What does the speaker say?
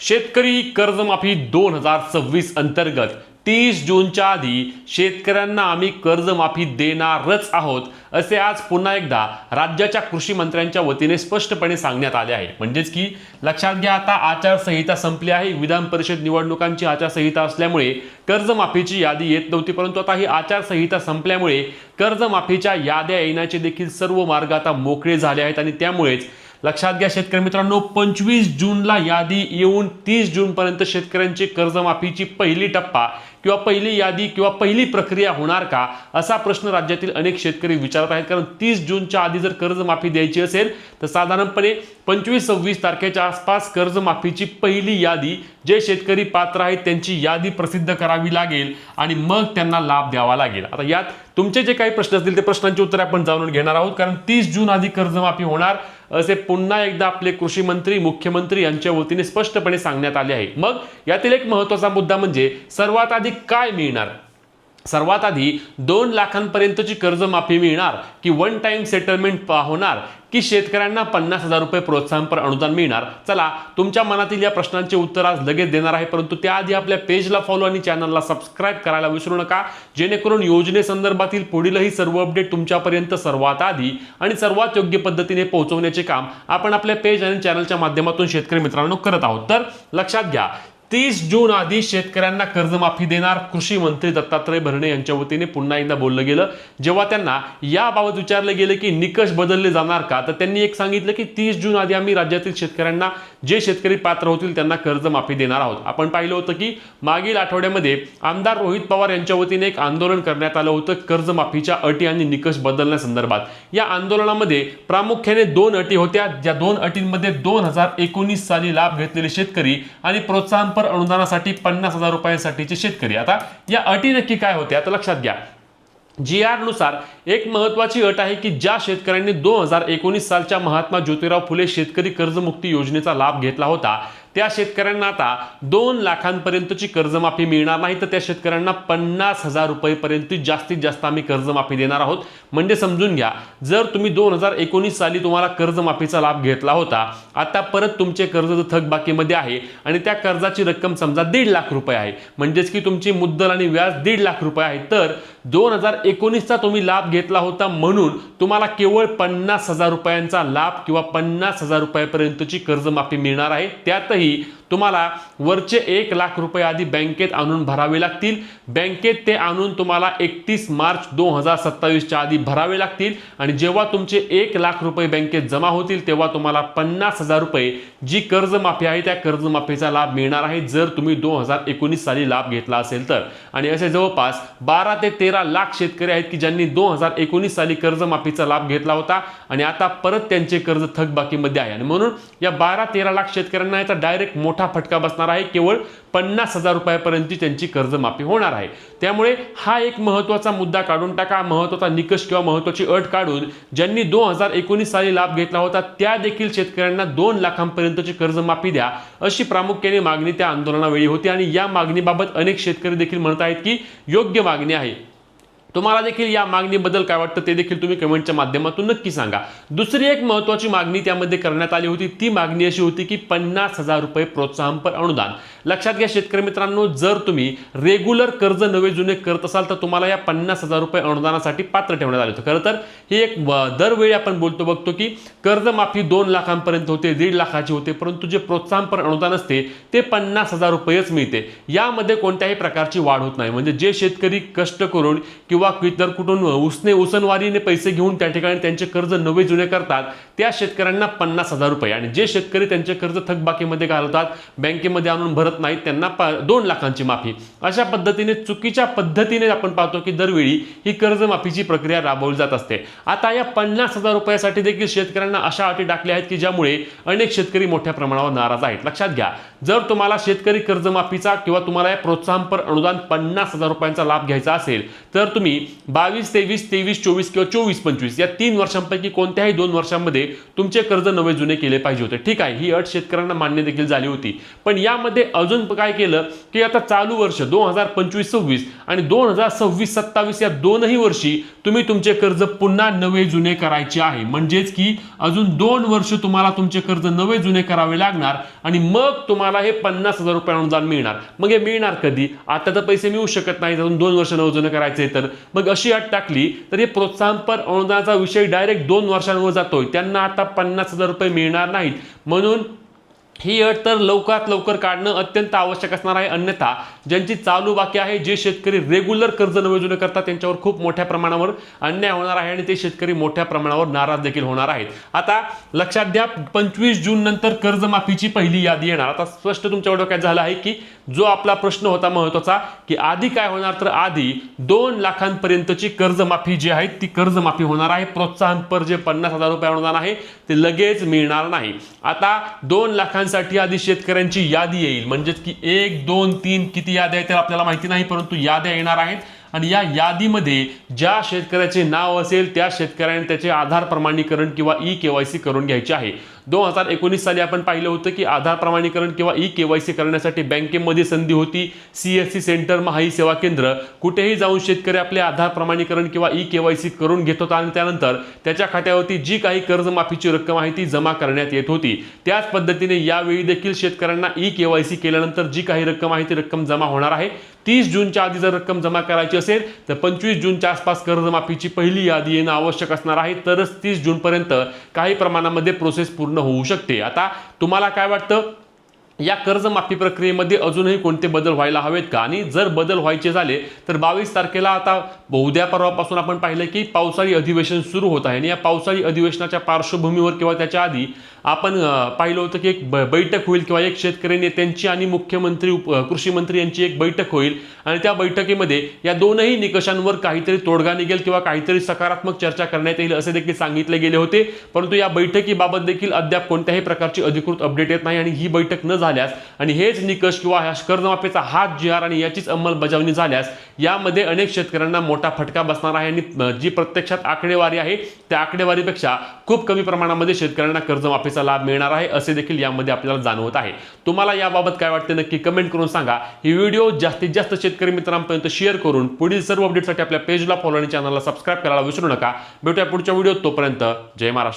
शेतकरी कर्जमाफी 2026 अंतर्गत 30 जूनच्या आधी शेतकऱ्यांना आम्ही कर्जमाफी देणारच आहोत असे आज पुन्हा एकदा राज्याच्या कृषी मंत्र्यांच्या वतीने स्पष्टपणे सांगण्यात आले आहे। म्हणजेच की लक्षात घ्या, आता आचारसंहिता संपली आहे। विधान परिषद निवडणुकांची आचारसंहिता असल्यामुळे कर्जमाफीची यादी येत नव्हती, परंतु आता ही आचारसंहिता संपल्यामुळे कर्जमाफीच्या याद्या येण्याचे देखील सर्व मार्ग आता मोकळे झाले आहेत आणि त्यामुळेच लक्षात घ्या शेतकरी मित्रांनो, 25 जूनला यादी येऊन 30 जून पर्यंत शेतकऱ्यांची कर्जमाफीची पहिली टप्पा किंवा पहिली यादी किंवा पहिली प्रक्रिया होणार का, असा प्रश्न राज्यातील अनेक शेतकरी विचारत आहेत। कारण 30 जूनच्या आधी जर कर्जमाफी द्यायची असेल तर साधारणपणे 25-26 तारखेच्या आसपास कर्जमाफीची पहिली यादी जे शेतकरी पात्र आहेत त्यांची यादी प्रसिद्ध करावी लागेल आणि मग त्यांना लाभ द्यावा लागेल। आता यात तुमचे जे काही प्रश्न असतील ते प्रश्नांची उत्तरे आपण जाणून घेणार आहोत, कारण 30 जून आधी कर्जमाफी होणार असे पुन्हा एकदा आपले कृषी मंत्री मुख्यमंत्री यांच्या वतीने स्पष्टपणे सांगण्यात आले आहे। मग यातील एक महत्त्वाचा मुद्दा म्हणजे सर्वात आधी काय मिळणार। सर्वात आधी 2 लाखांपर्यंतची कर्जमाफी मिळणार की वन टाइम सेटलमेंट होणार की शेतकऱ्यांना 50,000 रुपये प्रोत्साहनपर अनुदान मिळणार। चला, तुमच्या मनातील या प्रश्नांचे उत्तर आज लगेच देणार आहे, परंतु त्याआधी आपल्या पेजला फॉलो आणि चॅनलला सबस्क्राइब करायला विसरू नका, जेणेकरून योजनेसंदर्भातील पुढीलही सर्व अपडेट तुमच्यापर्यंत सर्वात आधी आणि सर्वात योग्य पद्धतीने पोहोचवण्याचे काम आपण आपल्या पेज आणि चॅनलच्या माध्यमातून शेतकरी मित्रांनो करत आहोत। तर लक्षात घ्या, 30 जून आधी शेतकऱ्यांना कर्जमाफी देणार कृषी मंत्री दत्तात्रय भरणे यांच्या वतीने पुन्हा एकदा बोललं गेलं। जेव्हा त्यांना याबाबत विचारलं गेलं की निकष बदलले जाणार का, तर त्यांनी एक सांगितलं की 30 जून आधी आम्ही राज्यातील शेतकऱ्यांना जे शेतकरी पात्र होतील त्यांना कर्जमाफी देणार आहोत। आपण पाहिलं होतं की मागील आठवड्यामध्ये आमदार रोहित पवार यांच्या वतीने एक आंदोलन करण्यात आलं होतं कर्जमाफीच्या अटी आणि निकष बदलण्यासंदर्भात। या आंदोलनामध्ये प्रामुख्याने 2 अटी होत्या, ज्या 2 अटींमध्ये 2019 साली लाभ घेतलेले शेतकरी आणि प्रोत्साहन अनुदानासाठी 50,000 रुपयांसाठीचे शेतकरी। आता या अटी नक्की काय होत्या तर लक्षात घ्या, GR नुसार एक महत्त्वाची अट आहे की ज्या शेतकऱ्यांनी 2019 सालच्या महात्मा ज्योतिराव फुले शेतकरी कर्जमुक्ती योजनेचा लाभ घेतला होता त्या शेतकऱ्यांना आता 2 लाखांपर्यंतची कर्जमाफी मिळणार नाही, तर त्या शेतकऱ्यांना 50,000 रुपयेपर्यंत जास्तीत जास्त आम्ही कर्जमाफी देणार आहोत। म्हणजे समजून घ्या, जर तुम्ही 2019 साली तुम्हाला कर्जमाफीचा लाभ घेतला होता, आता परत तुमचे कर्ज थकबाकीमध्ये आहे आणि त्या कर्जाची रक्कम समजा 1.5 लाख रुपये आहे, म्हणजेच की तुमची मुद्दल आणि व्याज 1.5 लाख रुपये आहे, तर 2019चा तुम्ही लाभ घेतला होता म्हणून तुम्हाला केवळ 50,000 रुपयांचा लाभ किंवा 50,000 रुपयापर्यंतची कर्जमाफी मिळणार आहे। त्यातही तुम्हाला वरचे 1 लाख रुपये आधी बँकेत आणून भरावे लागतील। बँकेत ते आणून तुम्हाला 31 मार्च 2027च्या आधी भरावे लागतील आणि जेव्हा तुमचे 1 लाख रुपये बँकेत जमा होतील तेव्हा तुम्हाला 50,000 रुपये जी कर्जमाफी आहे त्या कर्जमाफीचा लाभ मिळणार आहे, जर तुम्ही 2019 साली लाभ घेतला असेल तर। आणि असे जवळपास 12 ते 13 लाख शेतकरी आहेत की ज्यांनी 2019 साली कर्जमाफीचा लाभ घेतला होता आणि आता परत त्यांचे कर्ज थकबाकीमध्ये आहे आणि म्हणून या 12-13 लाख शेतकऱ्यांना याचा डायरेक्ट मोठा फटका बसणार आहे। केवळ 50,000 रुपयापर्यंत त्यांची कर्जमाफी होणार आहे। त्यामुळे हा एक महत्त्वाचा मुद्दा काढून टाका, महत्त्वाचा निकष किंवा महत्त्वाची अट काढून ज्यांनी 2019 साली लाभ घेतला होता त्या देखील शेतकऱ्यांना 2 लाखांपर्यंतची कर्जमाफी द्या, अशी प्रामुख्याने मागणी त्या आंदोलनावेळी होती आणि या मागणीबाबत अनेक शेतकरी देखील म्हणत आहेत की योग्य मागणी आहे। तुम्हाला देखील या मागणीबद्दल काय वाटतं ते देखील तुम्ही कमेंटच्या माध्यमातून नक्की सांगा। दुसरी एक महत्त्वाची मागणी त्यामध्ये करण्यात आली होती, ती मागणी अशी होती की 50,000 रुपये प्रोत्साहनपर अनुदान। लक्षात घ्या शेतकरी मित्रांनो, जर तुम्ही रेग्युलर कर्ज नवे जुने करत असाल तर तुम्हाला या 50,000 रुपये अनुदानासाठी पात्र ठेवण्यात आले होते। खरं तर हे एक दरवेळी आपण बघतो की कर्जमाफी 2 लाखांपर्यंत होते, 1.5 लाखाची होते, परंतु जे प्रोत्साहनपर अनुदान असते ते 50,000 रुपयेच मिळते। यामध्ये कोणत्याही प्रकारची वाढ होत नाही। म्हणजे जे शेतकरी कष्ट करून किंवा इतर कुठून उसनवारीने पैसे घेऊन त्या ठिकाणी त्यांचे कर्ज नवे जुने करतात त्या शेतकऱ्यांना 50,000 रुपये आणि जे शेतकरी त्यांचे कर्ज थकबाकीमध्ये घालतात, बँकेमध्ये आणून भरत नाहीत, त्यांना 2 लाखांची माफी। अशा पद्धतीने चुकीच्या पद्धतीने आपण पाहतो की दरवेळी ही कर्जमाफीची प्रक्रिया राबवली जात असते। आता या 50,000 रुपयासाठी देखील शेतकऱ्यांना अशा अटी टाकल्या आहेत की ज्यामुळे अनेक शेतकरी मोठ्या प्रमाणावर नाराज आहेत। लक्षात घ्या, जर तुम्हाला शेतकरी कर्जमाफीचा किंवा तुम्हाला या प्रोत्साहनपर अनुदान 50,000 रुपयांचा लाभ घ्यायचा असेल तर तुम्ही 22-23, 23-24 किंवा 24-25 या 3 वर्षांपैकी कोणत्याही 2 वर्षांमध्ये तुमचे कर्ज नवे जुने केले पाहिजे होते. ठीक आहे, ही अट शेतकऱ्यांना मान्य देखील झाली होती. पण यामध्ये अजून काय केलं की आता चालू वर्ष 2025-26 आणि 2026-27 या दोनही वर्षी तुम्ही तुमचे कर्ज पुन्हा नवे जुने करायचे आहे. म्हणजेच की अजून 2 वर्ष तुम्हाला तुमचे कर्ज नवे जुने करावे लागणार आणि मग तुम्हाला हे 50,000 रुपये अनुदान मिळणार. मग हे मिळणार कधी? आता तर पैसे मिळू शकत नाही, अजून 2 वर्ष नवे जुने करायचे. तर मग अशी अट टाकली तर हे प्रोत्साहनपर अनुदानाचा विषय डायरेक्ट 2 वर्षांवर जातोय. त्यांना आता 50,000 रुपये मिळणार नाहीत. म्हणून ही अट तर लवकरात लवकर काढणं अत्यंत आवश्यक असणार आहे. अन्यथा ज्यांची चालू बाकी आहे, जे शेतकरी रेग्युलर कर्ज नवे जुने करतात, त्यांच्यावर खूप मोठ्या प्रमाणावर अन्याय होणार आहे आणि ते शेतकरी मोठ्या प्रमाणावर नाराज देखील होणार आहेत. आता लक्षात घ्या, 25 जून नंतर कर्जमाफीची पहिली यादी येणार. आता स्पष्ट तुमच्या डोक्यात झालं आहे की जो आपला प्रश्न होता महत्त्वाचा की आधी काय होणार, तर आधी 2 लाखांपर्यंतची कर्जमाफी जी आहे ती कर्जमाफी होणार आहे. प्रोत्साहनपर जे 50,000 रुपये अनुदान आहे ते लगेच मिळणार नाही. आता 2 लाखांसाठी आधी शेतकऱ्यांची यादी येईल. म्हणजेच की 1, 2, 3 किती याद्या आहेत आपल्याला माहिती नाही, परंतु याद्या येणार आहेत. आणि या यादीमध्ये ज्या शेतकऱ्याचे नाव असेल त्या शेतकऱ्याने त्याचे आधार प्रमाणीकरण किंवा ई-केवायसी करून घ्यायचे आहे. 2019 साली आपण पाहिलं होतं की आधार प्रमाणीकरण किंवा ई-केवायसी करण्यासाठी बँकेमध्ये संधी होती. CSC सेंटर, महाई सेवा केंद्र, कुठेही जाऊन शेतकरी आपले आधार प्रमाणीकरण किंवा ई-केवायसी करून घेत होता आणि त्यानंतर त्याच्या खात्यावरती जी काही कर्जमाफीची रक्कम आहे ती जमा करण्यात येत होती. त्याच पद्धतीने यावेळी देखील शेतकऱ्यांना ई-केवायसी केल्यानंतर जी काही रक्कम आहे ती रक्कम जमा होणार आहे. 30 जूनच्या आधी जर रक्कम जमा करायची असेल तर 25 जूनच्या आसपास कर्जमाफीची पहिली यादी येणं आवश्यक असणार आहे. तरच 30 जूनपर्यंत काही प्रमाणामध्ये प्रोसेस पूर्ण होऊ शकते. आता तुम्हाला काय वाटतं, या कर्जमाफी प्रक्रियेमध्ये अजूनही कोणते बदल व्हायला हवेत का? आणि जर बदल व्हायचे झाले तर 22 तारखेला आता उद्या परवापासून आपण पाहिलं की पावसाळी अधिवेशन सुरू होत आहे. आणि या पावसाळी अधिवेशनाच्या पार्श्वभूमीवर किंवा त्याच्या आधी आपण पाहिलं होतं की एक बैठक होईल किंवा एक शेतकरी नेत्यांची आणि मुख्यमंत्री कृषी मंत्री यांची एक बैठक होईल आणि त्या बैठकीमध्ये या दोनही निकषांवर काहीतरी तोडगा निघेल किंवा काहीतरी सकारात्मक चर्चा करण्यात येईल असे देखील सांगितले गेले होते. परंतु या बैठकीबाबत देखील अद्याप कोणत्याही प्रकारची अधिकृत अपडेट येत नाही. आणि ही बैठक न झाल्यास आणि हेच निकष किंवा कर्जमाफीचा हाच जी आर आणि याचीच अंमलबजावणी झाल्यास यामध्ये अनेक शेतकऱ्यांना मोठा फटका बसणार आहे. आणि जी प्रत्यक्षात आकडेवारी आहे त्या आकडेवारीपेक्षा खूप कमी प्रमाणामध्ये शेतकऱ्यांना कर्जमाफीचा लाभ मिळणार आहे असे देखील यामध्ये आपल्याला जाणवत आहे. तुम्हाला याबाबत काय वाटते नक्की कमेंट करून सांगा. ही व्हिडिओ जास्तीत जास्त शेतकरी मित्रांपर्यंत शेअर करून पुढील सर्व अपडेटसाठी आपल्या पेजला फॉलो आणि चॅनलला सबस्क्राईब करायला विसरू नका. भेटूया पुढच्या व्हिडिओत. तोपर्यंत जय महाराष्ट्र.